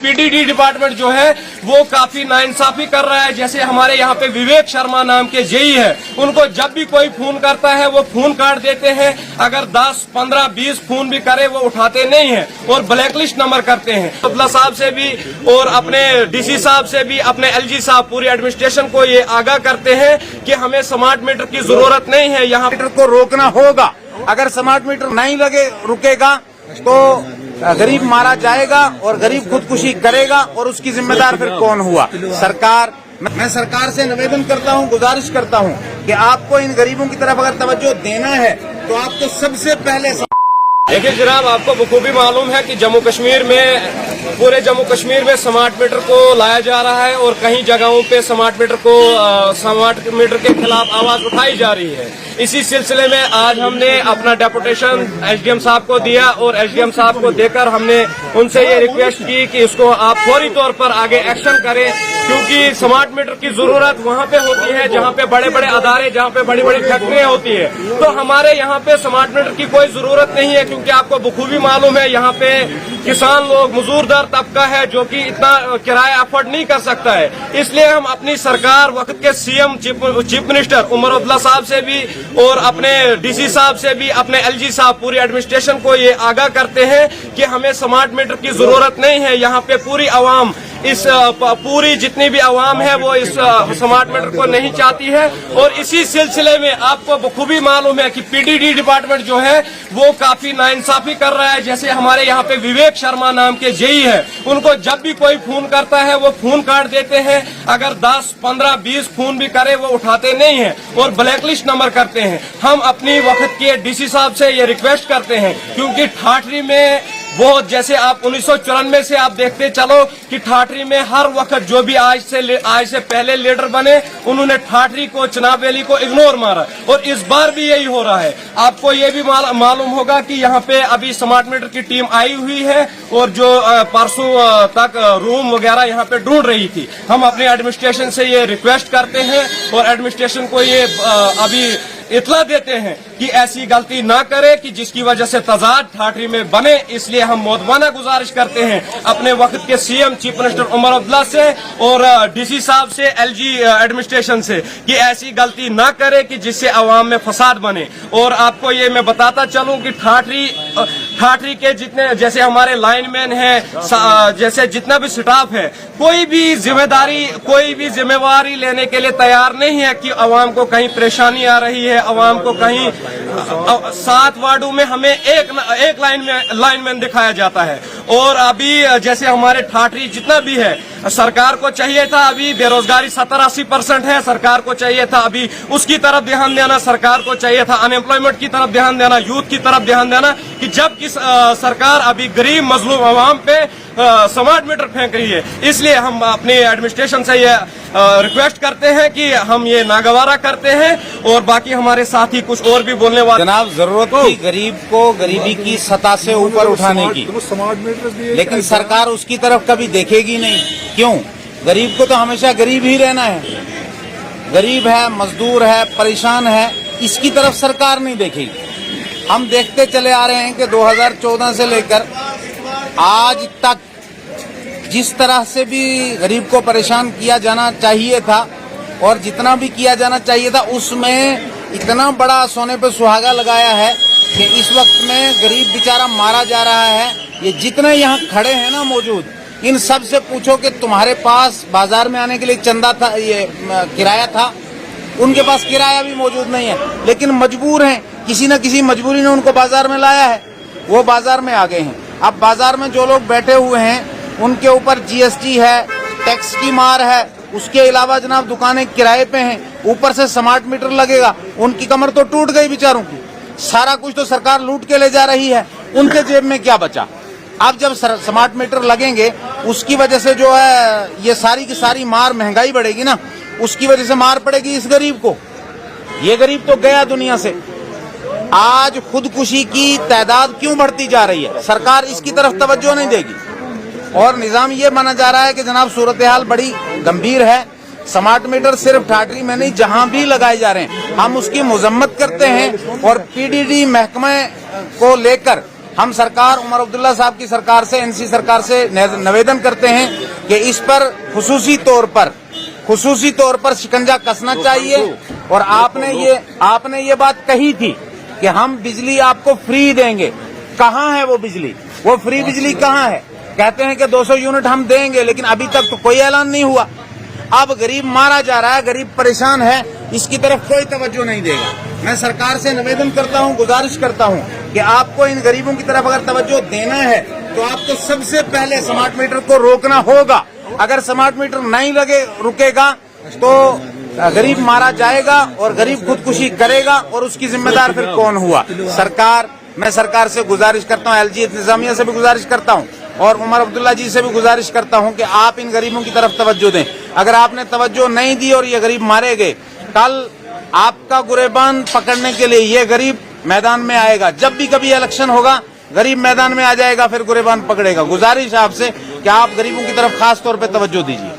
PDD department जो है वो काफी नाइंसाफी कर रहा है। जैसे हमारे यहाँ पे विवेक शर्मा नाम के जेई है, उनको जब भी कोई फोन करता है वो फोन काट देते हैं। अगर 10, 15, 20 फोन भी करे वो उठाते नहीं है और ब्लैकलिस्ट नंबर करते हैं। अब्दुल्ला साहब से भी और अपने डीसी साहब से भी, अपने एलजी साहब, पूरी एडमिनिस्ट्रेशन को ये आगाह करते हैं कि हमें स्मार्ट मीटर की जरूरत नहीं है। यहाँ मीटर को रोकना होगा। अगर स्मार्ट मीटर नहीं रुकेगा तो गरीब मारा जाएगा और गरीब खुदकुशी करेगा और उसकी जिम्मेदार फिर कौन हुआ? सरकार। मैं सरकार से निवेदन करता हूं, गुजारिश करता हूं कि आपको इन गरीबों की तरफ अगर तवज्जो देना है तो आपको सबसे पहले देखिए जनाब, आपको बखूबी मालूम है कि जम्मू कश्मीर में, पूरे जम्मू कश्मीर में स्मार्ट मीटर को लाया जा रहा है और कई जगहों पे स्मार्ट मीटर के खिलाफ आवाज उठाई जा रही है। इसी सिलसिले में आज हमने अपना डेपुटेशन एसडीएम साहब को दिया और एसडीएम साहब को देकर हमने उनसे ये रिक्वेस्ट की कि इसको आप फौरी तौर पर आगे एक्शन करें, क्योंकि स्मार्ट मीटर की जरूरत वहाँ पे होती है जहाँ पे बड़े बड़े अदारे, जहाँ पे बड़ी बड़ी फैक्ट्रियाँ होती है। तो हमारे यहाँ पे स्मार्ट मीटर की कोई जरूरत नहीं है, क्योंकि आपको बखूबी मालूम है यहाँ पे किसान लोग, मजदूरदार तबका है जो कि इतना किराया अफोर्ड नहीं कर सकता है। इसलिए हम अपनी सरकार, वक्त के CM chief minister Omar Abdullah साहब से भी और अपने डीसी साहब से भी, अपने एलजी साहब, पूरी एडमिनिस्ट्रेशन को ये आगाह करते हैं कि हमें स्मार्ट मीटर की जरूरत नहीं है। यहाँ पे पूरी आवाम, पूरी जितनी भी आवाम है वो इस स्मार्ट मीटर को नहीं चाहती है। और इसी सिलसिले में आपको बखूबी मालूम है कि पीडीडी डिपार्टमेंट जो है वो काफी नाइंसाफी कर रहा है। जैसे हमारे यहाँ पे विवेक शर्मा नाम के जेई है, उनको जब भी कोई फोन करता है वो फोन काट देते हैं। अगर 10, 15, 20 फोन भी करे वो उठाते नहीं है और ब्लैकलिस्ट नंबर करते हैं। हम अपनी वक्त के डीसी साहब से ये रिक्वेस्ट करते हैं, क्योंकि ठाठरी में वो, जैसे आप 1994 से आप देखते चलो कि ठाठरी में हर वक्त जो भी आज से पहले लीडर बने, उन्होंने ठाठरी को, चनाब वैली को इग्नोर मारा और इस बार भी यही हो रहा है। आपको ये भी मालूम होगा कि यहाँ पे अभी स्मार्ट मीटर की टीम आई हुई है और जो परसों तक रूम वगैरह यहाँ पे ढूंढ रही थी। हम अपने एडमिनिस्ट्रेशन से ये रिक्वेस्ट करते हैं और एडमिनिस्ट्रेशन को ये अभी इतला देते हैं कि ऐसी गलती ना करे कि जिसकी वजह से तजाद ठाठरी में बने। इसलिए हम मौदबाना गुजारिश करते हैं अपने वक्त के CM chief minister Omar Abdullah से और डीसी साहब से, एलजी एडमिनिस्ट्रेशन से, कि ऐसी गलती ना करे कि जिससे अवाम में फसाद बने। और आपको ये मैं बताता चलूं कि ठाठरी के जितने, जैसे हमारे लाइनमैन हैं, जैसे जितना भी स्टाफ है, कोई भी जिम्मेवारी लेने के लिए तैयार नहीं है कि अवाम को कहीं परेशानी आ रही है, अवाम को कहीं 7 वार्डों में हमें एक लाइनमैन दिखाया जाता है। और अभी जैसे हमारे ठाठरी जितना भी है, सरकार को चाहिए था, अभी बेरोजगारी 70-80% है, सरकार को चाहिए था अभी उसकी तरफ ध्यान देना, सरकार को चाहिए था अनएम्प्लॉयमेंट की तरफ ध्यान देना, यूथ की तरफ ध्यान देना, कि जबकि सरकार अभी गरीब मजलूम अवाम पे स्मार्ट मीटर फेंक रही है। इसलिए हम अपनी एडमिनिस्ट्रेशन से ये रिक्वेस्ट करते हैं कि हम ये नागवारा करते हैं और बाकी हमारे साथी कुछ और भी बोलने वाले। जनाब, जरूरत थी गरीब को गरीबी की सतह से ऊपर उठाने की, लेकिन सरकार उसकी तरफ कभी देखेगी नहीं। क्यों? गरीब को तो हमेशा गरीब ही रहना है। गरीब है, मजदूर है, परेशान है, इसकी तरफ सरकार नहीं देखेगी। हम देखते चले आ रहे हैं कि 2014 से लेकर आज तक जिस तरह से भी गरीब को परेशान किया जाना चाहिए था और जितना भी किया जाना चाहिए था, उसमें इतना बड़ा सोने पे सुहागा लगाया है कि इस वक्त में गरीब बेचारा मारा जा रहा है। ये जितने यहाँ खड़े हैं ना मौजूद, इन सब से पूछो कि तुम्हारे पास बाजार में आने के लिए चंदा था, ये किराया था, उनके पास किराया भी मौजूद नहीं है, लेकिन मजबूर हैं, किसी न किसी मजबूरी ने उनको बाजार में लाया है, वो बाजार में आ गए हैं। अब बाजार में जो लोग बैठे हुए हैं उनके ऊपर जीएसटी है, टैक्स की मार है, उसके अलावा जनाब दुकानें किराए पे हैं, ऊपर से स्मार्ट मीटर लगेगा, उनकी कमर तो टूट गई बेचारों की। सारा कुछ तो सरकार लूट के ले जा रही है, उनके जेब में क्या बचा? अब जब स्मार्ट मीटर लगेंगे उसकी वजह से जो है ये सारी की सारी मार, महंगाई बढ़ेगी ना, उसकी वजह से मार पड़ेगी इस गरीब को। ये गरीब तो गया दुनिया से। आज खुदकुशी की तादाद क्यों बढ़ती जा रही है? सरकार इसकी तरफ तवज्जो नहीं देगी और निजाम ये माना जा रहा है कि जनाब सूरत हाल बड़ी गंभीर है। स्मार्ट मीटर सिर्फ ठाठरी में नहीं, जहां भी लगाए जा रहे हैं, हम उसकी मजम्मत करते हैं और पीडीडी महकमे को लेकर हम सरकार उमर अब्दुल्ला साहब की सरकार से, एनसी सरकार से निवेदन करते हैं कि इस पर खुसूसी तौर पर शिकंजा कसना चाहिए। और आपने ये बात कही थी कि हम बिजली आपको फ्री देंगे। कहाँ है वो बिजली? वो फ्री बिजली कहाँ है? कहते हैं कि 200 यूनिट हम देंगे, लेकिन अभी तक तो कोई ऐलान नहीं हुआ। अब गरीब मारा जा रहा है, गरीब परेशान है, इसकी तरफ कोई तवज्जो नहीं देगा। मैं सरकार से निवेदन करता हूं, गुजारिश करता हूं कि आपको इन गरीबों की तरफ अगर तवज्जो देना है तो आपको सबसे पहले स्मार्ट मीटर को रोकना होगा। अगर स्मार्ट मीटर नहीं रुकेगा तो गरीब मारा जाएगा और गरीब खुदकुशी करेगा, और उसकी जिम्मेदार फिर कौन हुआ? मैं सरकार से गुजारिश करता हूं, एलजी इंतजामिया से भी गुजारिश करता हूं और उमर अब्दुल्ला जी से भी गुजारिश करता हूं कि आप इन गरीबों की तरफ तवज्जो दें। अगर आपने तवज्जो नहीं दी और ये गरीब मारे गए, कल आपका गुरेबान पकड़ने के लिए ये गरीब मैदान में आएगा। जब भी कभी इलेक्शन होगा, गरीब मैदान में आ जाएगा, फिर गुरेबान पकड़ेगा। गुजारिश है आपसे कि आप गरीबों की तरफ खास तौर पे तवज्जो दीजिए।